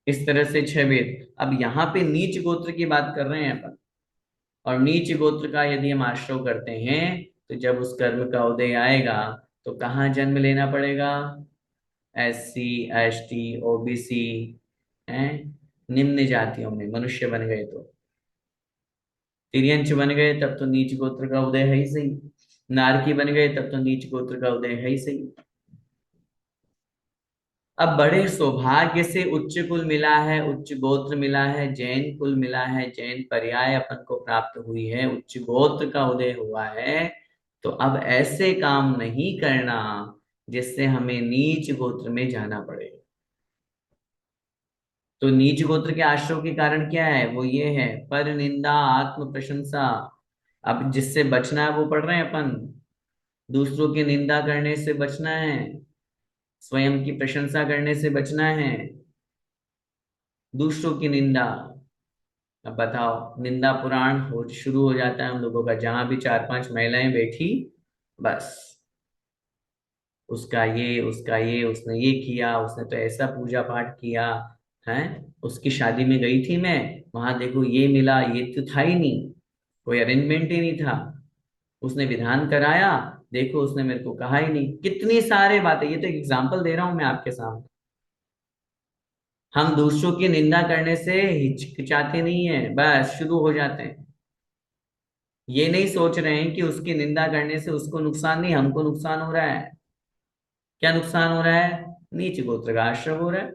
इस तरह से 6 भेद। अब यहाँ पे नीच गोत्र की बात कर रहे हैं अपन। और नीच गोत्र का यदि हम आश्रय करते हैं तो जब उस कर्म का उदय आएगा तो कहाँ जन्म लेना पड़ेगा। SC, ST, OBC, हैं, निम्न जातियों में मनुष्य बन गए तो, तिर्यंच बन गए तब तो नीच गोत्र का उदय है ही सही। नारकी बन गए तब तो नीच गोत्र का उदय है ही सही। अब बड़े सौभाग्य से उच्च कुल मिला है, उच्च गोत्र मिला है, जैन कुल मिला है, जैन पर्याय अपन को प्राप्त हुई है, उच्च गोत्र का उदय हुआ है। तो अब ऐसे काम नहीं करना जिससे हमें नीच गोत्र में जाना पड़े। तो नीच गोत्र के आश्रय के कारण क्या है, वो ये है पर निंदा आत्म प्रशंसा। अब जिससे बचना है वो पढ़ रहे हैं अपन। दूसरों की निंदा करने से बचना है, स्वयं की प्रशंसा करने से बचना है। दूसरों की निंदा, अब बताओ, निंदा पुराण हो शुरू हो जाता है हम लोगों का, जहां भी 4-5 महिलाएं बैठी, बस उसका ये उसने ये किया, उसने तो ऐसा पूजा पाठ किया है। उसकी शादी में गई थी मैं, वहां देखो ये मिला, ये तो था ही नहीं, कोई अरेंजमेंट ही नहीं था। उसने विधान कराया, देखो उसने मेरे को कहा ही नहीं। कितनी सारे बातें, ये तो एग्जाम्पल दे रहा हूं मैं आपके सामने। हम दूसरों की निंदा करने से हिचकिचाते नहीं है, बस शुरू हो जाते हैं। ये नहीं सोच रहे हैं कि उसकी निंदा करने से उसको नुकसान नहीं, हमको नुकसान हो रहा है। क्या नुकसान हो रहा है, नीच गोत्र का आश्रय हो रहा है।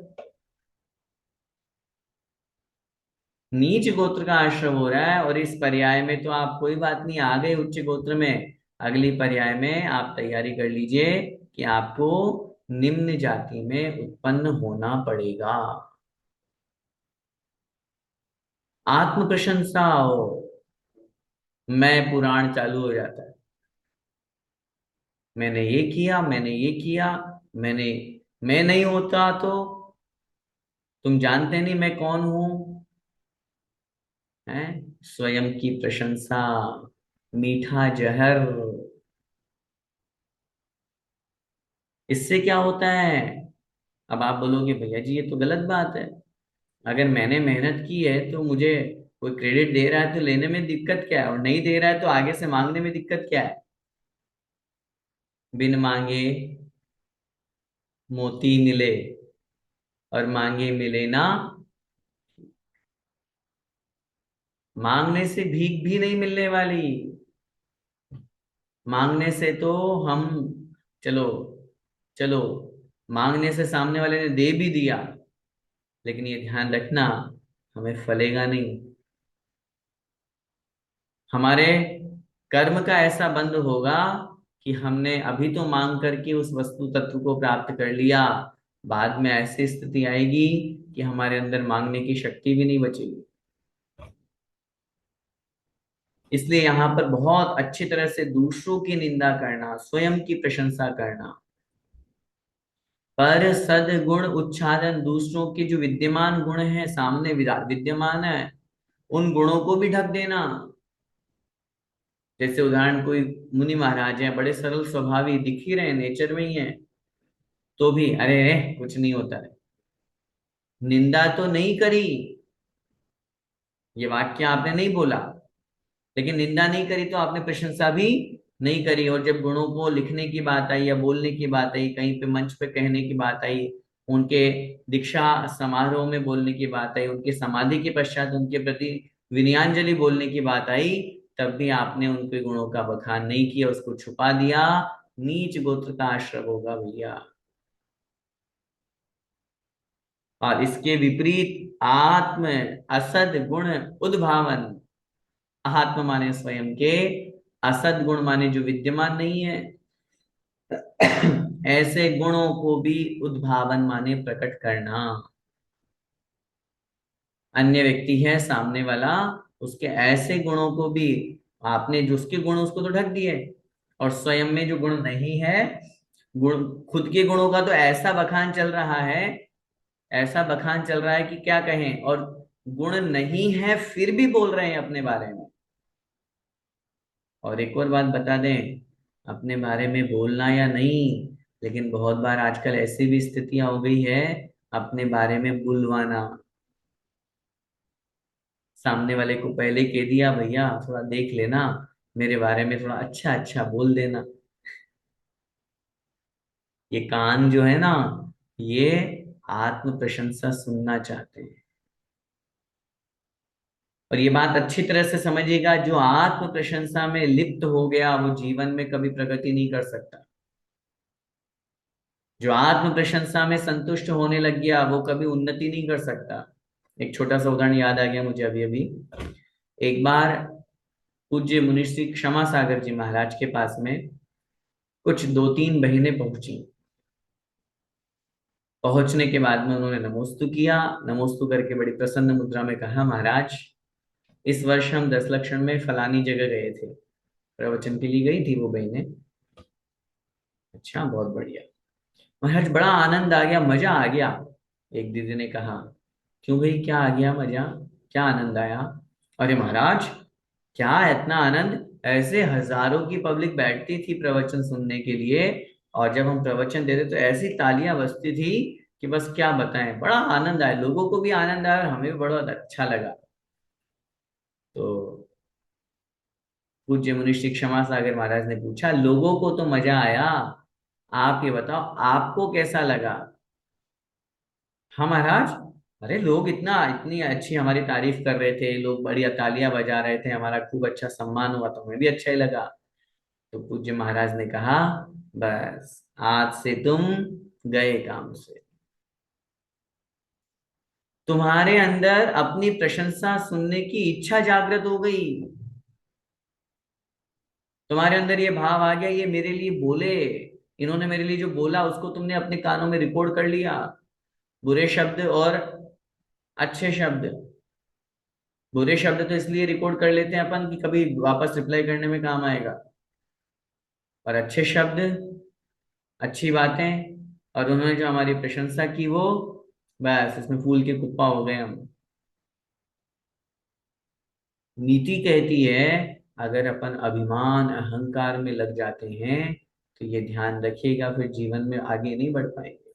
नीच गोत्र का आश्रम हो रहा है, और इस पर्याय में तो आप कोई बात नहीं, आ गए उच्च गोत्र में। अगली पर्याय में आप तैयारी कर लीजिए कि आपको निम्न जाति में उत्पन्न होना पड़ेगा। आत्म प्रशंसा हो, मैं पुराण चालू हो जाता है। मैंने ये किया, मैंने ये किया, मैंने, मैं नहीं होता तो तुम जानते नहीं मैं कौन हूं। है स्वयं की प्रशंसा, मीठा जहर। इससे क्या होता है? अब आप बोलोगे भैया जी ये तो गलत बात है। अगर मैंने मेहनत की है तो मुझे कोई क्रेडिट दे रहा है तो लेने में दिक्कत क्या है, और नहीं दे रहा है तो आगे से मांगने में दिक्कत क्या है? बिन मांगे मोती मिले, और मांगे मिले ना। मांगने से भीख भी नहीं मिलने वाली। मांगने से तो हम, चलो चलो, मांगने से सामने वाले ने दे भी दिया, लेकिन ये ध्यान रखना, हमें फलेगा नहीं। हमारे कर्म का ऐसा बंध होगा कि हमने अभी तो मांग करके उस वस्तु तत्व को प्राप्त कर लिया, बाद में ऐसी स्थिति आएगी कि हमारे अंदर मांगने की शक्ति भी नहीं बचेगी। इसलिए यहाँ पर बहुत अच्छी तरह से दूसरों की निंदा करना, स्वयं की प्रशंसा करना, पर सद्गुण उच्चादन, दूसरों के जो विद्यमान गुण हैं सामने विद्यमान है, उन गुणों को भी ढक देना। जैसे उदाहरण, कोई मुनि महाराज है, बड़े सरल स्वभावी दिख ही रहे, नेचर में ही है, तो भी अरे कुछ नहीं होता है, निंदा तो नहीं करी, ये वाक्य आपने नहीं बोला, लेकिन निंदा नहीं करी तो आपने प्रशंसा भी नहीं करी। और जब गुणों को लिखने की बात आई या बोलने की बात आई, कहीं पे मंच पे कहने की बात आई, उनके दीक्षा समारोह में बोलने की बात आई, उनके समाधि के पश्चात उनके प्रति विनयाञ्जलि बोलने की बात आई, तब भी आपने उनके गुणों का बखान नहीं किया, उसको छुपा दिया। नीच गोत्र का आश्रय होगा भैया। और इसके विपरीत आत्म असद गुण उद्भावन, आत्म माने स्वयं के, असद गुण माने जो विद्यमान नहीं है, ऐसे गुणों को भी उद्भावन माने प्रकट करना। अन्य व्यक्ति है सामने वाला, उसके ऐसे गुणों को भी, आपने जो उसके गुण उसको तो ढक दिए, और स्वयं में जो गुण नहीं है, गुण, खुद के गुणों का तो ऐसा बखान चल रहा है, ऐसा बखान चल रहा है कि क्या कहें, और गुण नहीं है फिर भी बोल रहे हैं अपने बारे में। और एक और बात बता दें, अपने बारे में बोलना या नहीं, लेकिन बहुत बार आजकल ऐसी भी स्थितियां हो गई है, अपने बारे में बुलवाना। सामने वाले को पहले कह दिया भैया थोड़ा देख लेना, मेरे बारे में थोड़ा अच्छा अच्छा बोल देना। ये कान जो है ना, ये आत्म प्रशंसा सुनना चाहते हैं। और ये बात अच्छी तरह से समझिएगा, जो आत्म प्रशंसा में लिप्त हो गया वो जीवन में कभी प्रगति नहीं कर सकता। जो आत्म प्रशंसा में संतुष्ट होने लग गया वो कभी उन्नति नहीं कर सकता। एक छोटा सा उदाहरण याद आ गया मुझे अभी अभी। एक बार पूज्य मुनिश्री क्षमा सागर जी महाराज के पास में कुछ दो तीन बहनें पहुंची। पहुंचने के बाद में उन्होंने नमोस्तु किया, नमोस्तु करके बड़ी प्रसन्न मुद्रा में कहा, महाराज इस वर्ष हम 10 लक्षण में फलानी जगह गए थे, प्रवचन के लिए गई थी वो बहनें। अच्छा, बहुत बढ़िया महाराज, बड़ा आनंद आ गया, मजा आ गया। एक दीदी ने कहा, क्यों भाई, क्या आ गया मजा, क्या आनंद आया? अरे महाराज, क्या इतना आनंद, ऐसे हजारों की पब्लिक बैठती थी प्रवचन सुनने के लिए, और जब हम प्रवचन देते तो ऐसी तालियां बजती थी कि बस क्या बताएं, बड़ा आनंद आया, लोगों को भी आनंद आया और हमें भी बड़ा अच्छा लगा। तो पूज्य मुनिश्री क्षमा सागर महाराज ने पूछा, लोगों को तो मजा आया, आप ये बताओ आपको कैसा लगा? हाँ महाराज, अरे लोग इतना इतनी अच्छी हमारी तारीफ कर रहे थे, लोग बढ़िया तालियां बजा रहे थे, हमारा खूब अच्छा सम्मान हुआ, तो हमें भी अच्छा ही लगा। तो पूज्य महाराज ने कहा, बस आज से तुम गए काम से। तुम्हारे अंदर अपनी प्रशंसा सुनने की इच्छा जागृत हो गई। तुम्हारे अंदर ये भाव आ गया, ये मेरे लिए बोले, इन्होंने मेरे लिए जो बोला उसको तुमने अपने कानों में रिकॉर्ड कर लिया। बुरे शब्द और अच्छे शब्द। बुरे शब्द तो इसलिए रिकॉर्ड कर लेते हैं अपन कि कभी वापस रिप्लाई करने में काम आएगा, और अच्छे शब्द, अच्छी बातें, और उन्होंने जो हमारी प्रशंसा की वो, बस इसमें फूल के कुप्पा हो गए हम। नीति कहती है, अगर अपन अभिमान अहंकार में लग जाते हैं तो ये ध्यान रखिएगा, फिर जीवन में आगे नहीं बढ़ पाएंगे।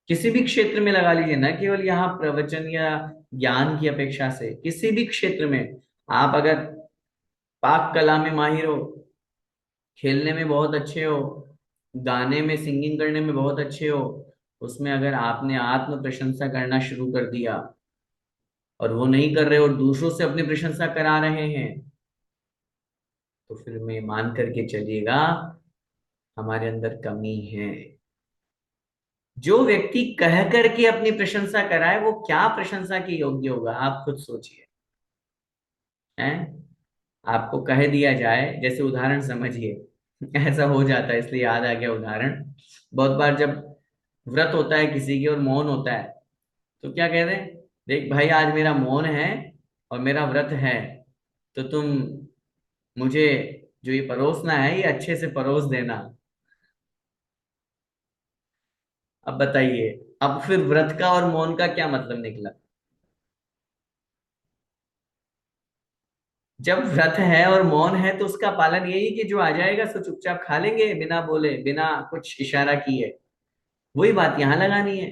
किसी भी क्षेत्र में लगा लीजिए, ना केवल यहाँ प्रवचन या ज्ञान की अपेक्षा से, किसी भी क्षेत्र में। आप अगर पाक कला में माहिर हो, खेलने में बहुत अच्छे हो, गाने में सिंगिंग करने में बहुत अच्छे हो, उसमें अगर आपने आत्म प्रशंसा करना शुरू कर दिया और वो नहीं कर रहे और दूसरों से अपनी प्रशंसा करा रहे हैं, तो फिर मैं मान करके चलिएगा हमारे अंदर कमी है। जो व्यक्ति कह करके अपनी प्रशंसा कराए वो क्या प्रशंसा के योग्य होगा, आप खुद सोचिए। हैं, आपको कह दिया जाए, जैसे उदाहरण समझिए, ऐसा हो जाता है इसलिए याद आ गया उदाहरण। बहुत बार जब व्रत होता है किसी के और मौन होता है, तो क्या कहते हैं, देख भाई आज मेरा मौन है और मेरा व्रत है, तो तुम मुझे जो ये परोसना है ये अच्छे से परोस देना। अब बताइए, अब फिर व्रत का और मौन का क्या मतलब निकला। जब व्रत है और मौन है तो उसका पालन यही कि जो आ जाएगा सो चुपचाप खा लेंगे, बिना बोले, बिना कुछ इशारा किए। वही बात यहां लगानी है।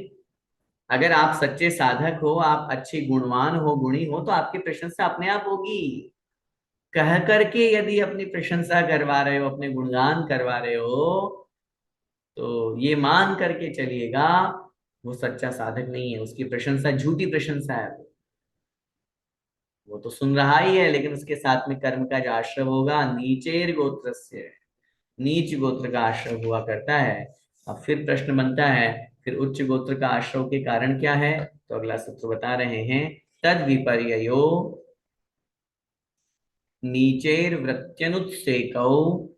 अगर आप सच्चे साधक हो, आप अच्छे गुणवान हो, गुणी हो, तो आपकी प्रशंसा अपने आप होगी। कह करके यदि अपनी प्रशंसा करवा रहे हो, अपने गुणगान करवा रहे हो, तो ये मान करके चलिएगा वो सच्चा साधक नहीं है, उसकी प्रशंसा झूठी प्रशंसा है। वो तो सुन रहा ही है, लेकिन उसके साथ में कर्म का जो आश्रव होगा, नीचेर गोत्र से, नीच गोत्र का आश्रव हुआ करता है। अब फिर प्रश्न बनता है, फिर उच्च गोत्र का आश्रव के कारण क्या है, तो अगला सूत्र बता रहे हैं, तद विपर्ययो नीचैर्वृत्यनुत्सेकौ,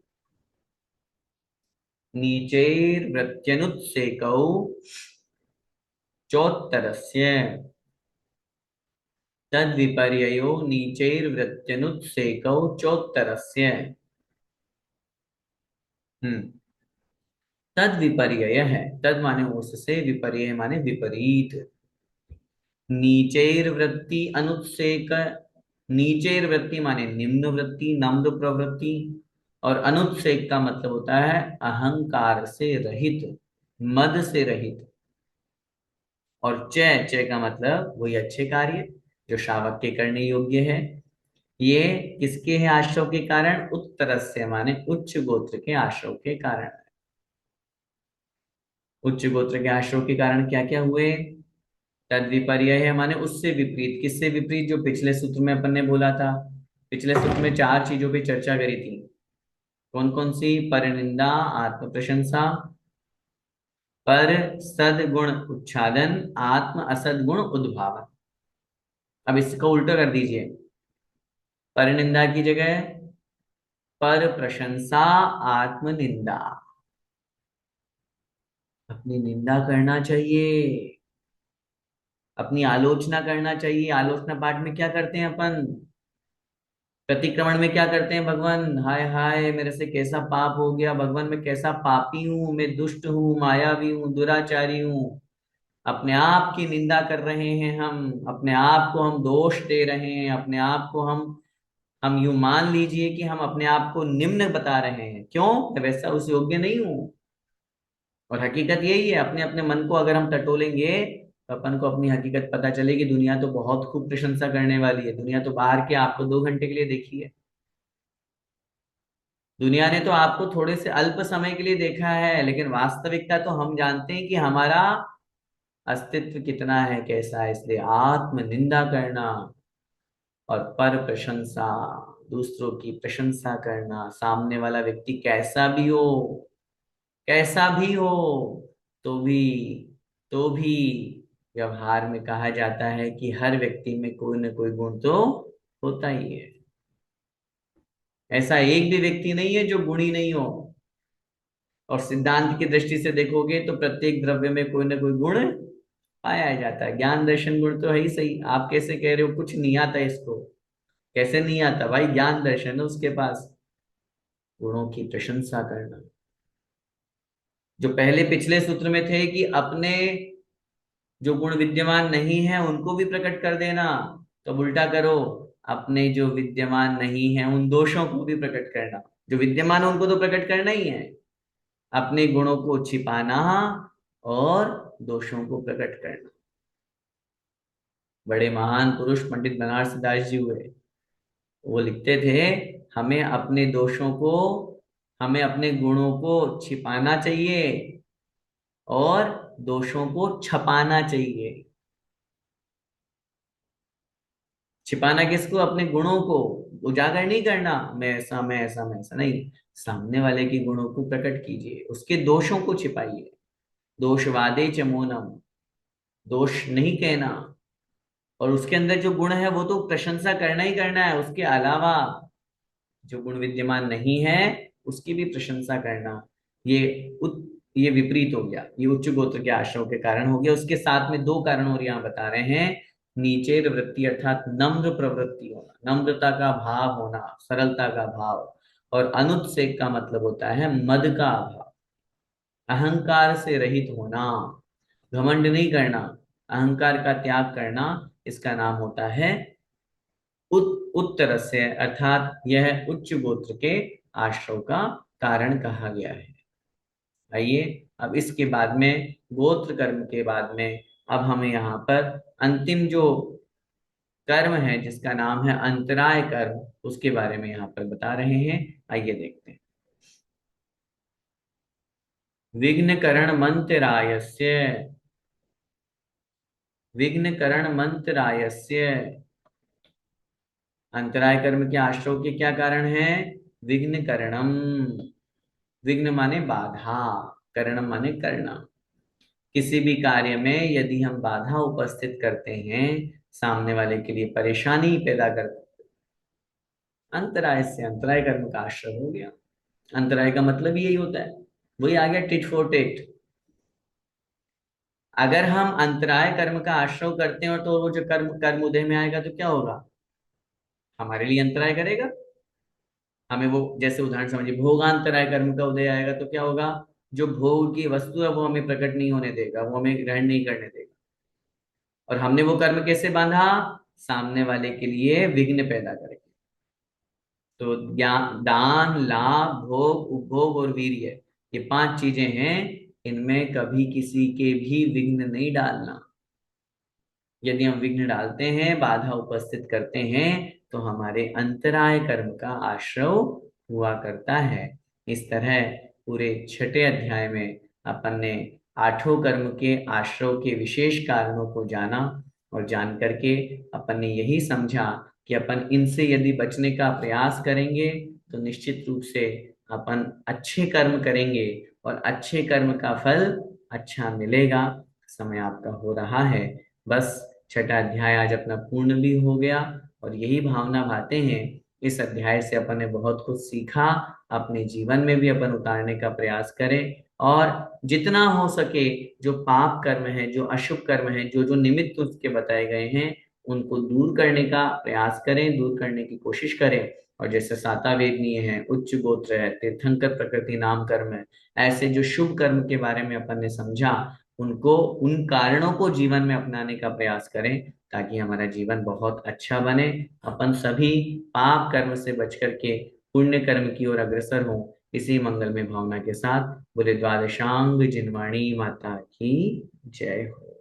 नीचैर्वृत्यनुत्सेकौ चोत्तरस्य। तद विपर्ययो नीचैर्वृत्यनुत्सेकौ चोत्तरस्य। हम्म। तद विपर्यय है, तद माने उससे, विपर्यय माने विपरीत। नीचैर्वृत्ति अनुत्सेक, नीचैर्वृत्ति माने निम्न वृत्ति, नम्र प्रवृत्ति, और अनुत्सेक का मतलब होता है अहंकार से रहित, मद से रहित। और चय, चय का मतलब वही अच्छे कार्य जो श्रावक के करने योग्य है। ये किसके हैं आश्रव के कारण, उत्तरस्य माने उच्च गोत्र के आश्रव के कारण। उच्च गोत्र के आश्रव के कारण क्या क्या हुए, तद विपर्य है माने उससे विपरीत। किससे विपरीत, जो पिछले सूत्र में अपन ने बोला था। पिछले सूत्र में चार चीजों पे चर्चा करी थी। कौन कौन सी, परनिंदा, आत्म प्रशंसा, पर सदगुण उच्छादन, आत्म असदगुण उद्भावन। अब इसको उल्टा कर दीजिए, परनिंदा की जगह पर प्रशंसा, आत्म निंदा। अपनी निंदा करना चाहिए, अपनी आलोचना करना चाहिए। आलोचना पाठ में क्या करते हैं अपन, प्रतिक्रमण में क्या करते हैं, भगवान हाय हाय मेरे से कैसा पाप हो गया, भगवान मैं कैसा पापी हूं, मैं दुष्ट हूँ, मायावी हूँ, दुराचारी हूँ। अपने आप की निंदा कर रहे हैं हम, अपने आप को हम दोष दे रहे हैं, अपने आप को हम यूं मान लीजिए कि हम अपने आप को निम्न बता रहे हैं। क्यों, मैं वैसा उस योग्य नहीं हूं। और हकीकत यही है, अपने अपने मन को अगर हम टटोलेंगे तो अपन को अपनी हकीकत पता चलेगी। दुनिया तो बहुत खूब प्रशंसा करने वाली है, दुनिया तो बाहर के आपको 2 घंटे के लिए देखी है। दुनिया ने तो आपको थोड़े से अल्प समय के लिए देखा है, लेकिन वास्तविकता तो हम जानते हैं कि हमारा अस्तित्व कितना है, कैसा है। इसलिए आत्म निंदा करना और पर प्रशंसा, दूसरों की प्रशंसा करना, सामने वाला व्यक्ति कैसा भी हो, कैसा भी हो, तो भी तो भी व्यवहार में कहा जाता है कि हर व्यक्ति में कोई न कोई गुण तो होता ही है। ऐसा एक भी व्यक्ति नहीं है जो गुणी नहीं हो। और सिद्धांत की दृष्टि से देखोगे तो प्रत्येक द्रव्य में कोई ना कोई गुण पाया जाता है। ज्ञान दर्शन गुण तो है ही सही, आप कैसे कह रहे हो कुछ नहीं आता इसको? कैसे नहीं आता भाई? ज्ञान दर्शन है उसके पास। गुणों की प्रशंसा करना, जो पहले पिछले सूत्र में थे कि अपने जो गुण विद्यमान नहीं है उनको भी प्रकट कर देना, तो अब उल्टा करो, अपने जो विद्यमान नहीं है उन दोषों को भी प्रकट करना। जो विद्यमान है उनको तो प्रकट करना ही है, अपने गुणों को छिपाना और दोषों को प्रकट करना। बड़े महान पुरुष पंडित बनारस दास जी हुए, वो लिखते थे, हमें अपने दोषों को, हमें अपने गुणों को छिपाना चाहिए और दोषों को छपाना चाहिए। छिपाना किसको? अपने गुणों को। उजागर नहीं करना, मैं ऐसा, मैं ऐसा, मैं ऐसा नहीं। सामने वाले के गुणों को प्रकट कीजिए, उसके दोषों को छिपाइए। दोषवादे च मौनम, दोष नहीं कहना। और उसके अंदर जो गुण है वो तो प्रशंसा करना ही करना है, उसके अलावा जो गुण विद्यमान नहीं है उसकी भी प्रशंसा करना। ये ये विपरीत हो गया, ये उच्च गोत्र के आश्रम के कारण हो गया। उसके साथ में दो कारण और यहाँ बता रहे हैं। नीचे वृत्ति अर्थात नम्र प्रवृत्ति होना, नम्रता का भाव होना, सरलता का भाव। और अनुत्सेक का मतलब होता है मद का अभाव, अहंकार से रहित होना, घमंड नहीं करना, अहंकार का त्याग करना। इसका नाम होता है उत्तर से, अर्थात यह उच्च गोत्र के आश्रव का कारण कहा गया है। आइए अब इसके बाद में, गोत्र कर्म के बाद में, अब हमें यहाँ पर अंतिम जो कर्म है जिसका नाम है अंतराय कर्म, उसके बारे में यहाँ पर बता रहे हैं। आइए देखते हैं। विघ्न करण मंत्रायस्य, विघ्न करण मंत्रायस्य। अंतराय कर्म के आश्रव के क्या कारण है? विघ्न करणम, विघ्न माने बाधा, करणम माने करना। किसी भी कार्य में यदि हम बाधा उपस्थित करते हैं, सामने वाले के लिए परेशानी पैदा करते, अंतराय से अंतराय कर्म का आश्रय हो गया। अंतराय का मतलब यही होता है, वही आ गया टिट फॉर टेट। अगर हम अंतराय कर्म का आश्रय करते हैं तो वो जो कर्म कर्म उदय में आएगा तो क्या होगा? हमारे लिए अंतराय करेगा। हमें वो, जैसे उदाहरण समझिए, भोगांतराय कर्म का उदय आएगा तो क्या होगा? जो भोग की वस्तु है वो हमें प्रकट नहीं होने देगा, वो हमें ग्रहण नहीं करने देगा। और हमने वो कर्म कैसे बांधा? सामने वाले के लिए विघ्न पैदा करेगा। तो ज्ञान, दान, लाभ, भोग, उपभोग और वीर्य, ये पांच चीजें हैं। इनमें कभी किसी के भी विघ्न नहीं डालना। यदि हम विघ्न डालते हैं, बाधा उपस्थित करते हैं, तो हमारे अंतराय कर्म का आश्रव हुआ करता है। इस तरह पूरे छठे अध्याय में अपन ने आठों कर्म के आश्रव के विशेष कारणों को जाना। और जान करके अपन ने यही समझा कि अपन इनसे यदि बचने का प्रयास करेंगे तो निश्चित रूप से अपन अच्छे कर्म करेंगे और अच्छे कर्म का फल अच्छा मिलेगा। समय आपका हो रहा है, बस छठा अध्याय आज अपना पूर्ण भी हो गया। और यही भावना भाते हैं, इस अध्याय से अपन ने बहुत कुछ सीखा, अपने जीवन में भी अपन उतारने का प्रयास करें। और जितना हो सके जो पाप कर्म है, जो अशुभ कर्म है, जो जो निमित्त उसके बताए गए हैं, उनको दूर करने का प्रयास करें, दूर करने की कोशिश करें। और जैसे सातावेदनीय है, उच्च गोत्र है, तीर्थंकर प्रकृति नाम कर्म है, ऐसे जो शुभ कर्म के बारे में अपन ने समझा, उनको, उन कारणों को जीवन में अपनाने का प्रयास करें, ताकि हमारा जीवन बहुत अच्छा बने। अपन सभी पाप कर्म से बच करके पुण्य कर्म की ओर अग्रसर हों, इसी मंगल में भावना के साथ बोले द्वादशांग जिनवाणी माता की जय हो।